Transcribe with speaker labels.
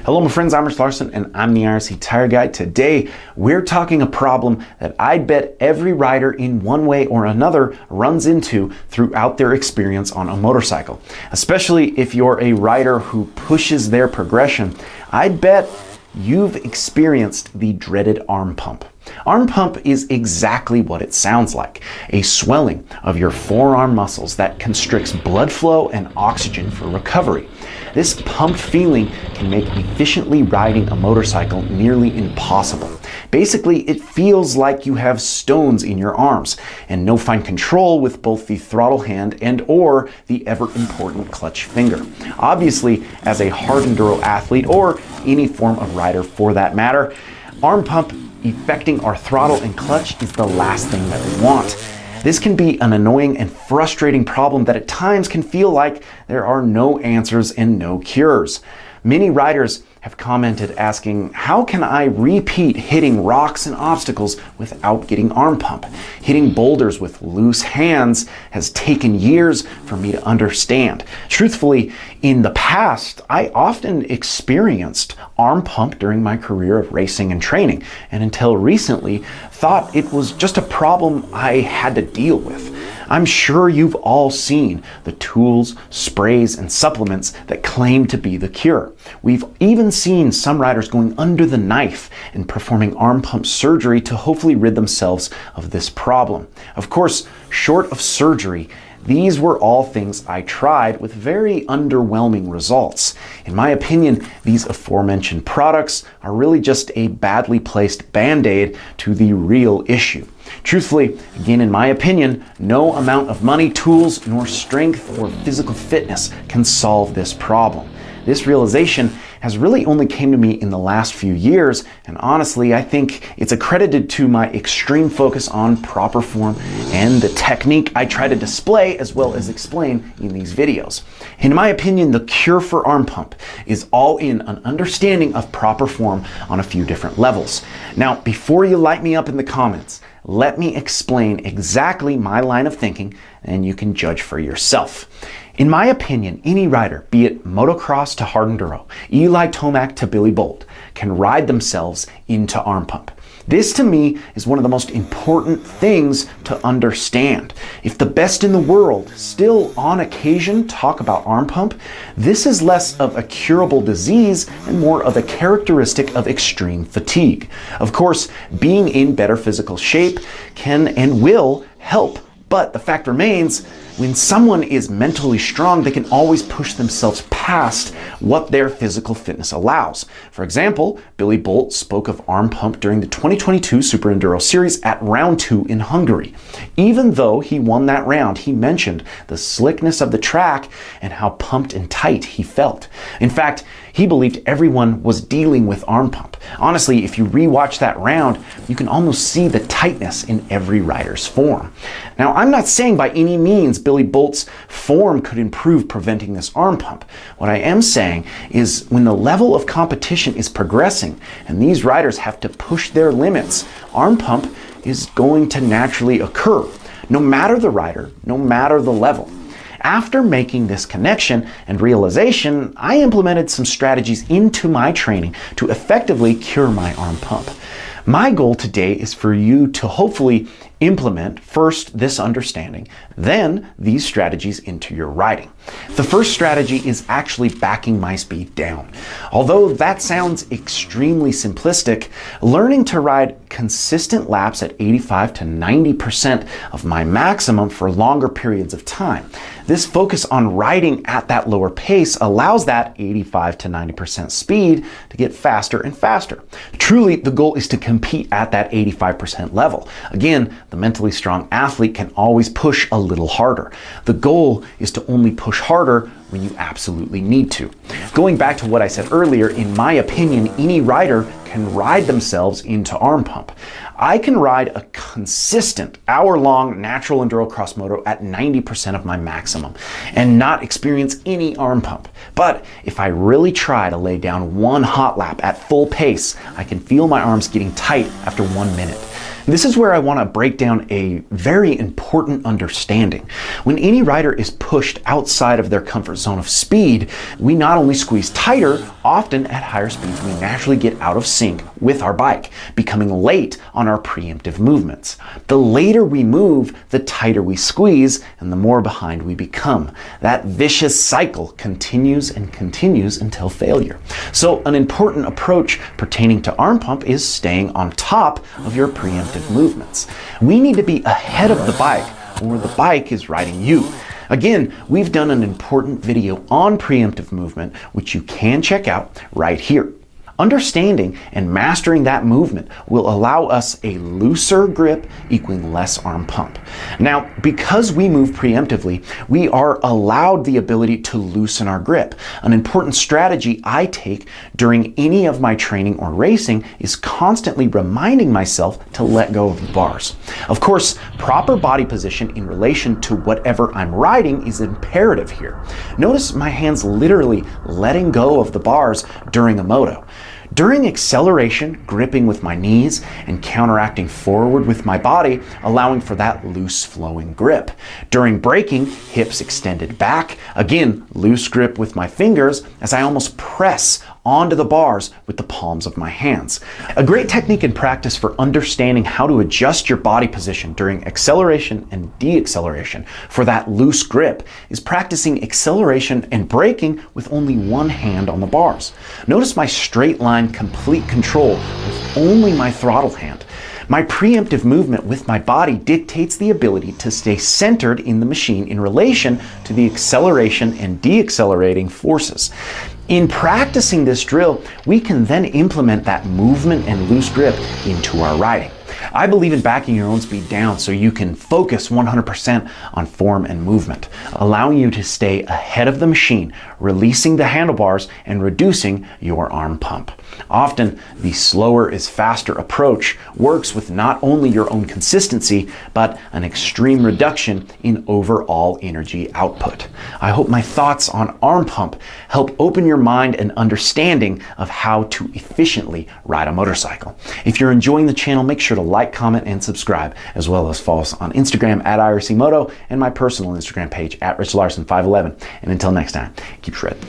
Speaker 1: Hello my friends, I'm Rich Larson and I'm the IRC Tire Guy. Today we're talking a problem that I bet every rider in one way or another runs into throughout their experience on a motorcycle. Especially if you're a rider who pushes their progression, I bet you've experienced the dreaded arm pump. Arm pump is exactly what it sounds like, a swelling of your forearm muscles that constricts blood flow and oxygen for recovery. This pumped feeling can make efficiently riding a motorcycle nearly impossible. Basically, it feels like you have stones in your arms and no fine control with both the throttle hand and or the ever important clutch finger. Obviously, as a hard enduro athlete or any form of rider for that matter, arm pump affecting our throttle and clutch is the last thing that we want. This can be an annoying and frustrating problem that at times can feel like there are no answers and no cures. Many riders have commented asking, how can I repeat hitting rocks and obstacles without getting arm pump? Hitting boulders with loose hands has taken years for me to understand. Truthfully, in the past, I often experienced arm pump during my career of racing and training, and until recently, thought it was just a problem I had to deal with. I'm sure you've all seen the tools, sprays, and supplements that claim to be the cure. We've even seen some riders going under the knife and performing arm pump surgery to hopefully rid themselves of this problem. Of course, short of surgery, these were all things I tried with very underwhelming results. In my opinion, these aforementioned products are really just a badly placed band-aid to the real issue. Truthfully, again in my opinion, no amount of money, tools, nor strength or physical fitness can solve this problem. This realization has really only came to me in the last few years, and honestly, I think it's accredited to my extreme focus on proper form and the technique I try to display as well as explain in these videos. In my opinion, the cure for arm pump is all in an understanding of proper form on a few different levels. Now, before you light me up in the comments, let me explain exactly my line of thinking and you can judge for yourself. In my opinion, any rider, be it motocross to hard enduro, Eli Tomac to Billy Bolt, can ride themselves into arm pump. This to me is one of the most important things to understand. If the best in the world still on occasion talk about arm pump, this is less of a curable disease and more of a characteristic of extreme fatigue. Of course, being in better physical shape can and will help, but the fact remains, when someone is mentally strong, they can always push themselves past what their physical fitness allows. For example, Billy Bolt spoke of arm pump during the 2022 Super Enduro Series at round 2 in Hungary. Even though he won that round, he mentioned the slickness of the track and how pumped and tight he felt. In fact, he believed everyone was dealing with arm pump. Honestly, if you rewatch that round, you can almost see the tightness in every rider's form. Now, I'm not saying by any means Billy Bolt's form could improve preventing this arm pump. What I am saying is when the level of competition is progressing and these riders have to push their limits, arm pump is going to naturally occur, no matter the rider, no matter the level. After making this connection and realization, I implemented some strategies into my training to effectively cure my arm pump. My goal today is for you to hopefully implement first this understanding, then these strategies into your riding. The first strategy is actually backing my speed down. Although that sounds extremely simplistic, learning to ride consistent laps at 85 to 90% of my maximum for longer periods of time. This focus on riding at that lower pace allows that 85 to 90% speed to get faster and faster. Truly, the goal is to compete at that 85% level. Again, the mentally strong athlete can always push a little harder. The goal is to only push harder when you absolutely need to. Going back to what I said earlier, in my opinion, any rider can ride themselves into arm pump. I can ride a consistent hour-long natural enduro cross moto at 90% of my maximum and not experience any arm pump. But if I really try to lay down one hot lap at full pace, I can feel my arms getting tight after 1 minute. This is where I want to break down a very important understanding. When any rider is pushed outside of their comfort zone of speed, we not only squeeze tighter, often at higher speeds we naturally get out of sync with our bike, becoming late on our preemptive movements. The later we move, the tighter we squeeze, and the more behind we become. That vicious cycle continues and continues until failure. So an important approach pertaining to arm pump is staying on top of your preemptive movements. We need to be ahead of the bike, or the bike is riding you. Again, we've done an important video on preemptive movement, which you can check out right here. Understanding and mastering that movement will allow us a looser grip equaling less arm pump. Now, because we move preemptively, we are allowed the ability to loosen our grip. An important strategy I take during any of my training or racing is constantly reminding myself to let go of the bars. Of course, proper body position in relation to whatever I'm riding is imperative here. Notice my hands literally letting go of the bars during a moto. During acceleration, gripping with my knees and counteracting forward with my body, allowing for that loose flowing grip. During braking, hips extended back, again, loose grip with my fingers as I almost press onto the bars with the palms of my hands. A great technique in practice for understanding how to adjust your body position during acceleration and deceleration for that loose grip is practicing acceleration and braking with only one hand on the bars. Notice my straight line complete control with only my throttle hand. My preemptive movement with my body dictates the ability to stay centered in the machine in relation to the acceleration and deaccelerating forces. In practicing this drill, we can then implement that movement and loose grip into our riding. I believe in backing your own speed down so you can focus 100% on form and movement, allowing you to stay ahead of the machine, releasing the handlebars and reducing your arm pump. Often, the slower is faster approach works with not only your own consistency, but an extreme reduction in overall energy output. I hope my thoughts on arm pump help open your mind and understanding of how to efficiently ride a motorcycle. If you're enjoying the channel, make sure to like, comment, and subscribe, as well as follow us on Instagram at IRC Moto and my personal Instagram page at RichLarson511. And until next time, keep shredding.